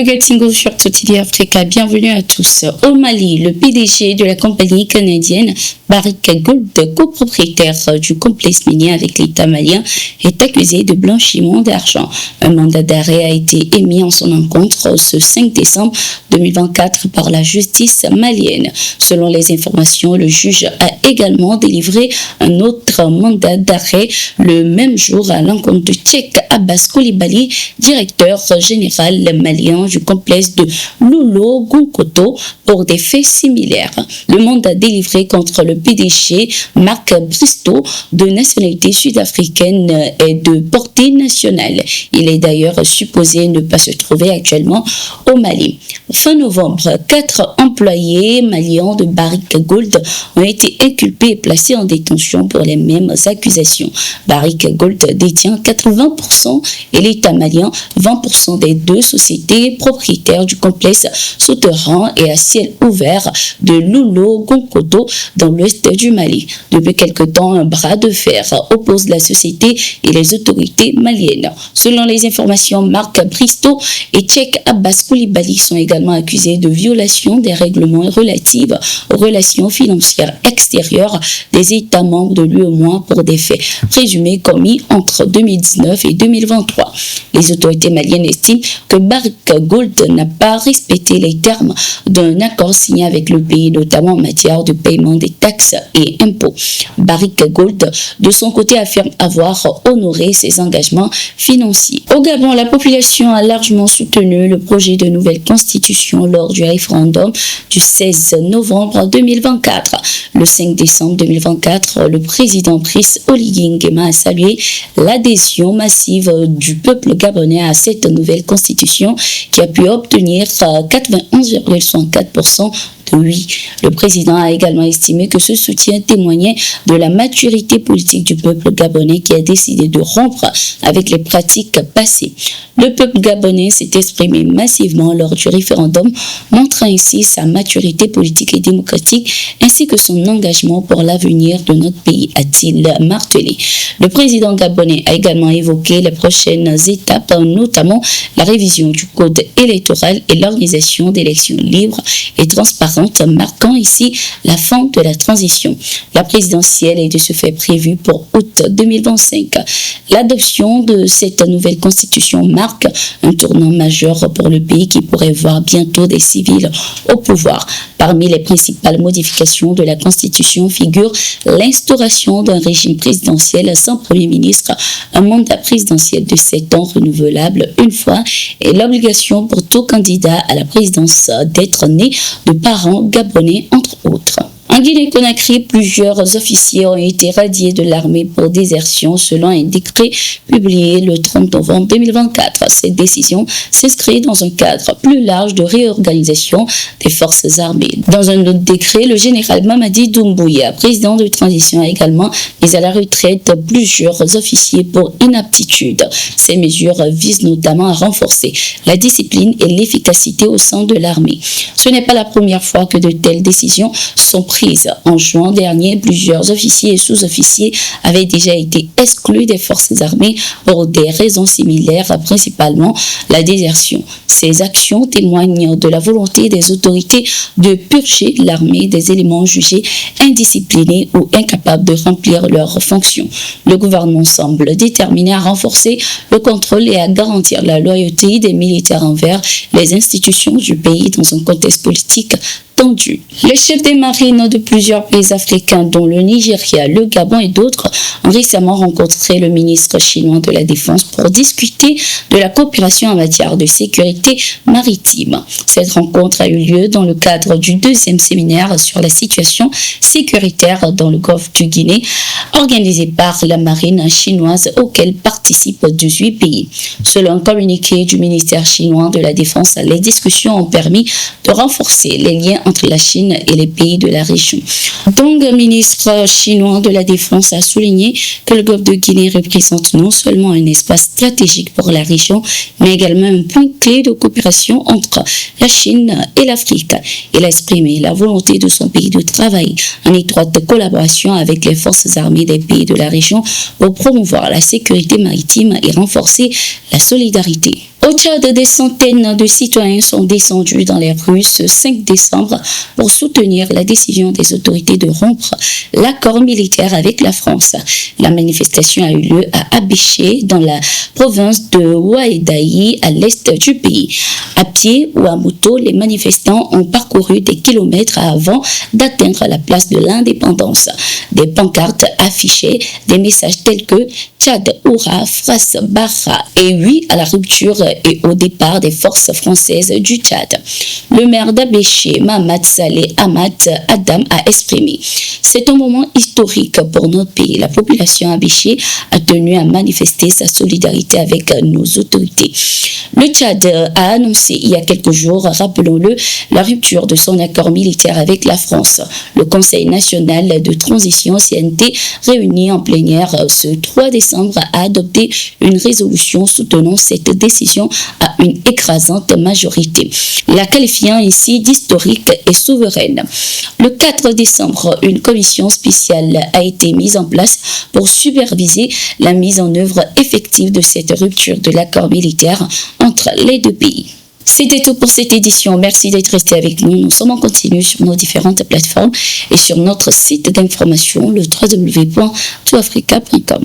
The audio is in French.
le Gatingo sur Totili Africa, bienvenue à tous. Au Mali, le PDG de la compagnie canadienne Barrick Gold, copropriétaire du complexe minier avec l'État malien, est accusé de blanchiment d'argent. Un mandat d'arrêt a été émis en son encontre ce 5 décembre 2024 par la justice malienne. Selon les informations, le juge a également délivré un autre mandat d'arrêt le même jour à l'encontre de Cheikh Abbas Coulibaly, directeur général malien du complexe de Loulo-Gounkoto, pour des faits similaires. Le mandat délivré contre le PDG Marc Bristow, de nationalité sud-africaine, est de portée nationale. Il est d'ailleurs supposé ne pas se trouver actuellement au Mali. Fin novembre, 4 employés maliens de Barrick Gold ont été inculpés et placés en détention pour les mêmes accusations. Barrick Gold détient 80% et l'État malien 20% des deux sociétés propriétaires du complexe souterrain et à ciel ouvert de Loulo-Gounkoto dans l'ouest du Mali. Depuis quelque temps, un bras de fer oppose la société et les autorités maliennes. Selon les informations, Marc Bristow et Cheikh Abbas Coulibaly sont également accusés de violation des règlements relatifs aux relations financières extérieures des États membres de l'UEMOA pour des faits présumés commis entre 2019 et 2023. Les autorités maliennes estiment que Barrick Gold n'a pas respecté les termes d'un accord signé avec le pays, notamment en matière de paiement des taxes et impôts. Barrick Gold, de son côté, affirme avoir honoré ses engagements financiers. Au Gabon, la population a largement soutenu le projet de nouvelle constitution lors du référendum du 16 novembre 2024. Le 5 décembre 2024, le président Brice Oligui Nguema a salué l'adhésion massive du peuple gabonais à cette nouvelle constitution qui a pu obtenir 91,64% de oui. Le président a également estimé que ce soutien témoignait de la maturité politique du peuple gabonais qui a décidé de rompre avec les pratiques passées. Le peuple gabonais s'est exprimé massivement lors du référendum, montrant ainsi sa maturité politique et démocratique ainsi que son engagement pour l'avenir de notre pays, a-t-il martelé. Le président gabonais a également évoqué les prochaines étapes, notamment la révision du code électoral et l'organisation d'élections libres et transparentes, marquant ici la fin de la transition. La présidentielle est de ce fait prévue pour août 2025. L'adoption de cette nouvelle constitution marque un tournant majeur pour le pays qui pourrait voir bientôt des civils au pouvoir. Parmi les principales modifications de la constitution figure l'instauration d'un régime présidentiel sans premier ministre, un mandat présidentiel de 7 ans renouvelable une fois et l'obligation pour tout candidat à la présidence d'être né de parents gabonais, entre autres. En Guinée-Conakry, plusieurs officiers ont été radiés de l'armée pour désertion selon un décret publié le 30 novembre 2024. Cette décision s'inscrit dans un cadre plus large de réorganisation des forces armées. Dans un autre décret, le général Mamadi Doumbouya, président de transition, a également mis à la retraite plusieurs officiers pour inaptitude. Ces mesures visent notamment à renforcer la discipline et l'efficacité au sein de l'armée. Ce n'est pas la première fois que de telles décisions sont prises. En juin dernier, plusieurs officiers et sous-officiers avaient déjà été exclus des forces armées pour des raisons similaires, principalement la désertion. Ces actions témoignent de la volonté des autorités de purger l'armée des éléments jugés indisciplinés ou incapables de remplir leurs fonctions. Le gouvernement semble déterminé à renforcer le contrôle et à garantir la loyauté des militaires envers les institutions du pays dans un contexte politique tendu. Les chefs des marines de plusieurs pays africains, dont le Nigeria, le Gabon et d'autres, ont récemment rencontré le ministre chinois de la Défense pour discuter de la coopération en matière de sécurité maritime. Cette rencontre a eu lieu dans le cadre du 2e séminaire sur la situation sécuritaire dans le golfe du Guinée, organisé par la marine chinoise auquel participent 18 pays. Selon un communiqué du ministère chinois de la Défense, les discussions ont permis de renforcer les liens entre la Chine et les pays de la région. Donc, le ministre chinois de la Défense a souligné que le golfe de Guinée représente non seulement un espace stratégique pour la région, mais également un point clé de coopération entre la Chine et l'Afrique. Il a exprimé la volonté de son pays de travailler en étroite collaboration avec les forces armées des pays de la région pour promouvoir la sécurité maritime et renforcer la solidarité. Au Tchad, des centaines de citoyens sont descendus dans les rues ce 5 décembre pour soutenir la décision des autorités de rompre l'accord militaire avec la France. La manifestation a eu lieu à Abéché, dans la province de Ouaddaï, à l'est du pays. À pied ou à moto, les manifestants ont parcouru des kilomètres avant d'atteindre la place de l'Indépendance. Des pancartes affichaient des messages tels que Tchad, Oura, Fras, Barra et oui à la rupture et au départ des forces françaises du Tchad. Le maire d'Abéché, Mohamed Saleh Ahmad Adam, a exprimé: c'est un moment historique pour notre pays. La population Abéché a tenu à manifester sa solidarité avec nos autorités. Le Tchad a annoncé il y a quelques jours, rappelons-le, la rupture de son accord militaire avec la France. Le Conseil national de transition CNT, réuni en plénière ce 3 décembre, a adopté une résolution soutenant cette décision à une écrasante majorité, la qualifiant ainsi d'historique et souveraine. Le 4 décembre, une commission spéciale a été mise en place pour superviser la mise en œuvre effective de cette rupture de l'accord militaire entre les deux pays. C'était tout pour cette édition. Merci d'être resté avec nous. Nous sommes en continu sur nos différentes plateformes et sur notre site d'information, le www.toutafrica.com.